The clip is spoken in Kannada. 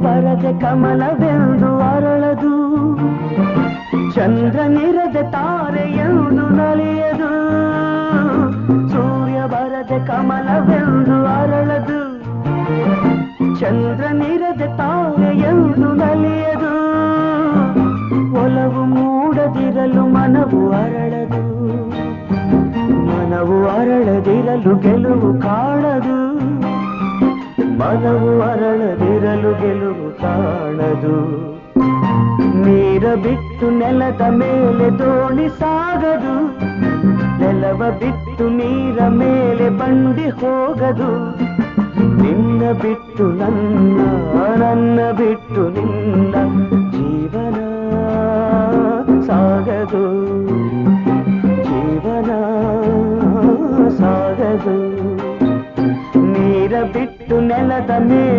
ಬರದೆ ಕಮಲವೆಂದು ಅರಳದು, ಚಂದ್ರನಿರದೆ ತಾರೆಯೆಂದು ನಲಿಯದು. ಸೂರ್ಯ ಬರದೆ ಕಮಲವೆಂದು ಅರಳದು, ಚಂದ್ರನಿರದೆ ತಾರೆಯೆಂದು ನಲಿಯದು. ಒಲವು ಮೂಡದಿರಲು ಮನವು ಅರಳದು, ಮನವು ಅರಳದಿರಲು ಗೆಲುವು ಕಾಣದು. ಮನವು ಅರಳದಿರಲು ಗೆಲುವು ಕಾಣದು. ನೀರ ಬಿಟ್ಟು ನೆಲದ ಮೇಲೆ ದೋಣಿ ಸಾಗದು, ನೆಲವ ಬಿಟ್ಟು ನೀರ ಮೇಲೆ ಬಂಡಿ ಹೋಗದು. ನಿನ್ನ ಬಿಟ್ಟು ನನ್ನ, ನನ್ನ ಬಿಟ್ಟು ನಿನ್ನ ಜೀವನ ಸಾಗದು, ಜೀವನ ಸಾಗದು. ನೀರ ಬಿಟ್ಟು ನೆಲದ ಮೇಲೆ